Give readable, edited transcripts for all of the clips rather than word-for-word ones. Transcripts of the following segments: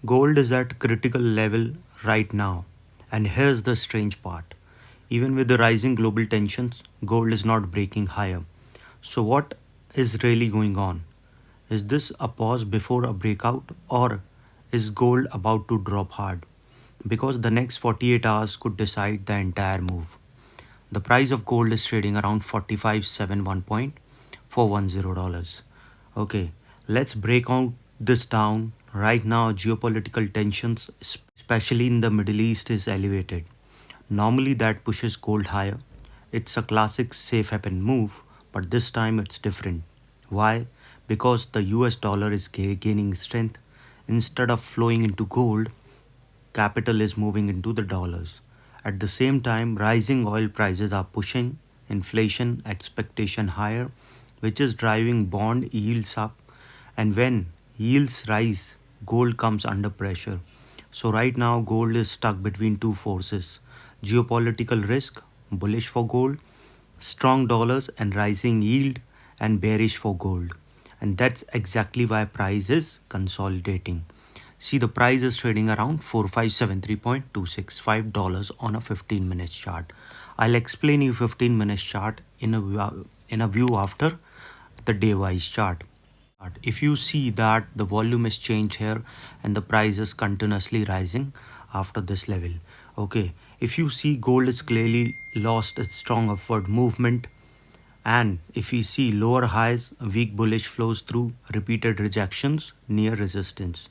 Gold is at critical level right now. And here's the strange part. Even with the rising global tensions, gold is not breaking higher. So what is really going on? Is this a pause before a breakout, or is gold about to drop hard? Because the next 48 hours could decide the entire move. The price of gold is trading around 4571.410 dollars. Okay, let's break out this down. Right now, geopolitical tensions, especially in the Middle East, is elevated. Normally, that pushes gold higher. It's a classic safe haven move, but this time it's different. Why? Because the US dollar is gaining strength. Instead of flowing into gold, capital is moving into the dollars. At the same time, rising oil prices are pushing inflation expectation higher, which is driving bond yields up. And when yields rise, gold comes under pressure. So, right now, gold is stuck between two forces: geopolitical risk, bullish for gold, strong dollars and rising yield, and bearish for gold. And that's exactly why price is consolidating. See, the price is trading around $4573.265 on a 15 minutes chart. I'll explain you 15 minutes chart in a view after the day wise chart. If you see that the volume is changed here and the price is continuously rising after this level. Okay, if you see gold is clearly lost its strong upward movement, and if we see lower highs, weak bullish flows through repeated rejections near resistance.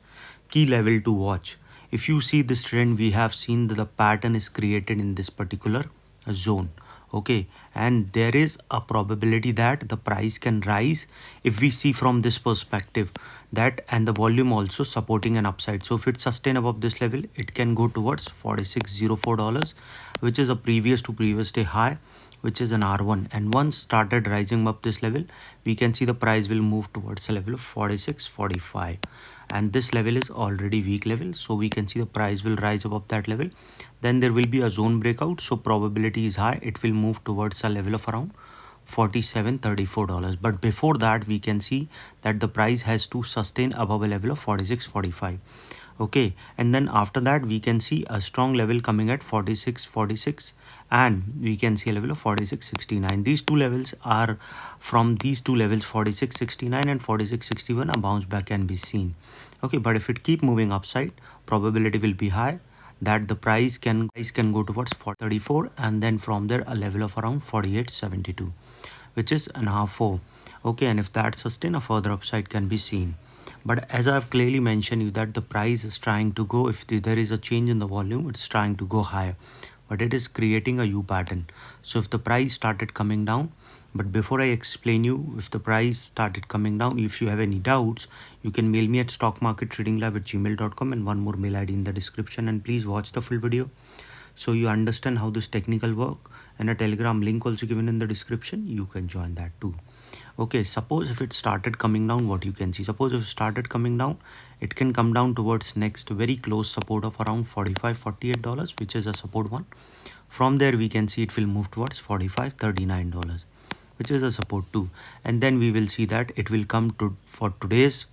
Key level to watch. If you see this trend, we have seen that the pattern is created in this particular zone. Okay, and there is a probability that the price can rise if we see from this perspective, that and the volume also supporting an upside. So if it's sustained above this level, it can go towards $46.04, which is a previous day high, which is an R1. And once started rising up this level, we can see the price will move towards a level of 46.45, and this level is already weak level, so we can see the price will rise above that level. Then there will be a zone breakout, so probability is high it will move towards a level of around $47.34. But before that, we can see that the price has to sustain above a level of 46.45. Okay, and then after that we can see a strong level coming at 46.46, and we can see a level of 46.69. These two levels are, from these two levels 46.69 and 46.61, a bounce back can be seen. Okay, but if it keep moving upside, probability will be high that the price can go towards 434, and then from there a level of around 48.72, which is an R4. Okay, and if that sustain, a further upside can be seen. But as I've clearly mentioned you that the price is trying to go, if there is a change in the volume, it's trying to go higher, but it is creating a U pattern. So if the price started coming down, but before I explain you, if the price started coming down, if you have any doubts, you can mail me at stockmarkettradinglive@gmail.com, and one more mail ID in the description. And please watch the full video so you understand how this technical work, and a Telegram link also given in the description. You can join that too. Okay, suppose if it started coming down, what you can see, suppose if it started coming down, it can come down towards next very close support of around $45.48, which is a support one. From there we can see it will move towards $45.39, which is a support too. And then we will see that it will come to for today's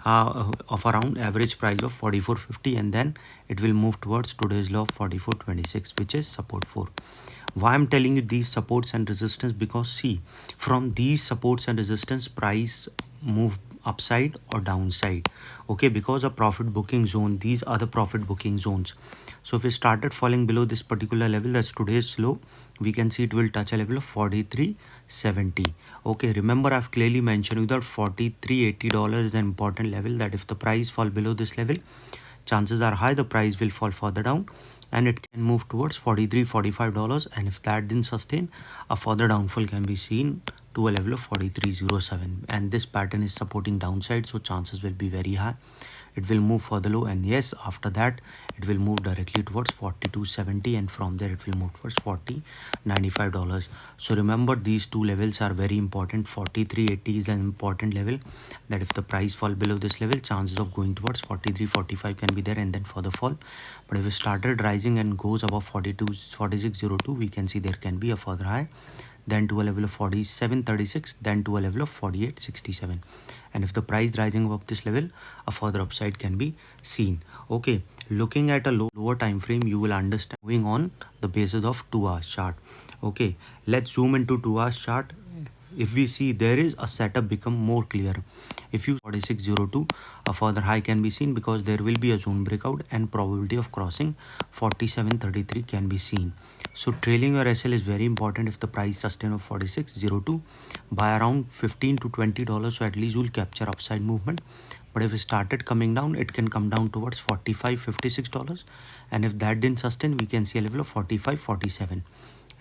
of around average price of 44.50, and then it will move towards today's low of 44.26, which is support 4. Why I'm telling you these supports and resistance, because see, from these supports and resistance, price move upside or downside. Okay, because a profit booking zone, these are the profit booking zones. So if it started falling below this particular level, that's today's low, we can see it will touch a level of 43.70. Okay, remember I've clearly mentioned you that $43.80 is an important level, that if the price fall below this level, chances are high the price will fall further down, and it can move towards $43.45. And if that didn't sustain, a further downfall can be seen to a level of 43.07, and this pattern is supporting downside, so chances will be very high it will move further low. And yes, after that it will move directly towards 42.70, and from there it will move towards $40.95. So remember, these two levels are very important. 43.80 is an important level, that if the price fall below this level, chances of going towards 43.45 can be there, and then further fall. But if it started rising and goes above 46.02, we can see there can be a further high. then to a level of 47.36, then to a level of 48.67. And if the price rising above this level, a further upside can be seen. Okay, looking at a lower time frame, you will understand moving on the basis of 2 hours chart. Okay, let's zoom into 2 hours chart. If we see, there is a setup become more clear. If you 46.02, a further high can be seen because there will be a zone breakout and probability of crossing 47.33 can be seen. So trailing your SL is very important. If the price sustain of 46.02 by around $15 to $20, so at least you will capture upside movement. But if it started coming down, it can come down towards $45-$56, and if that didn't sustain, we can see a level of 45.47.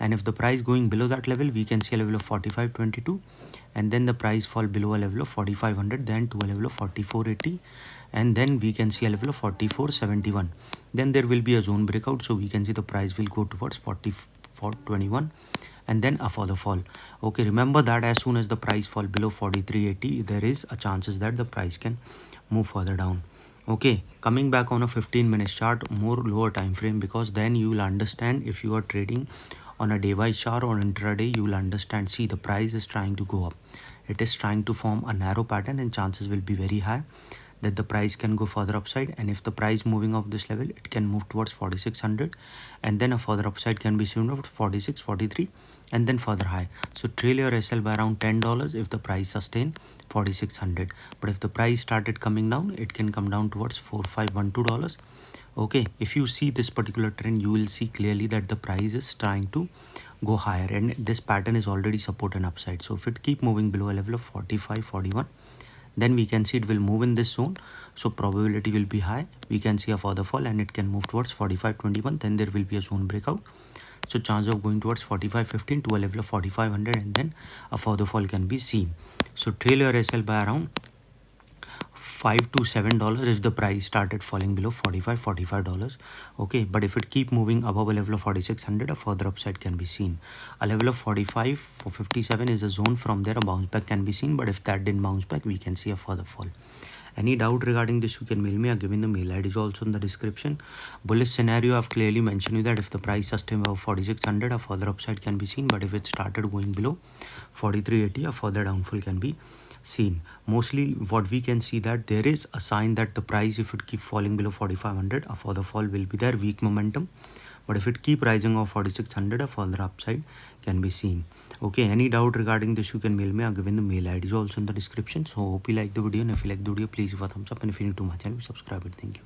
And if the price going below that level, we can see a level of 45.22, and then the price fall below a level of 4500, then to a level of 44.80, and then we can see a level of 44.71. Then there will be a zone breakout, so we can see the price will go towards 44.21 and then a further fall. Okay, remember that as soon as the price fall below 43.80, there is a chances that the price can move further down. Okay, coming back on a 15-minute chart, more lower time frame, because then you will understand if you are trading on a day-wise chart or intraday, you will understand. See, the price is trying to go up. It is trying to form a narrow pattern, and chances will be very high that the price can go further upside. And if the price moving up this level, it can move towards 4600, and then a further upside can be seen of 46, 43, and then further high. So trail your SL by around $10 if the price sustain 4600. But if the price started coming down, it can come down towards $4512. Okay, if you see this particular trend, you will see clearly that the price is trying to go higher, and this pattern is already support and upside. So if it keep moving below a level of 45, 41, then we can see it will move in this zone, so probability will be high. We can see a further fall, and it can move towards 45.21. Then there will be a zone breakout, so chance of going towards 45.15 to a level of 4500, and then a further fall can be seen. So trail your SL by around $5 to $7 if the price started falling below $45. Okay, but if it keep moving above a level of 4600, a further upside can be seen. A level of 45 for 57 is a zone. From there a bounce back can be seen, but if that didn't bounce back, we can see a further fall. Any doubt regarding this, you can mail me. I've given the mail ID is also in the description. Bullish scenario, I've clearly mentioned you that if the price sustains above 4600, a further upside can be seen, but if it started going below 4380, a further downfall can be seen. Mostly what we can see that there is a sign that the price, if it keep falling below 4500, a further fall will be there, weak momentum. But if it keep rising of 4600, a further upside can be seen. Okay, any doubt regarding this, you can mail me. I've given the mail ID is also in the description. So hope you like the video, and if you like the video, please give a thumbs up, and if you're new to my channel, subscribe it. Thank you.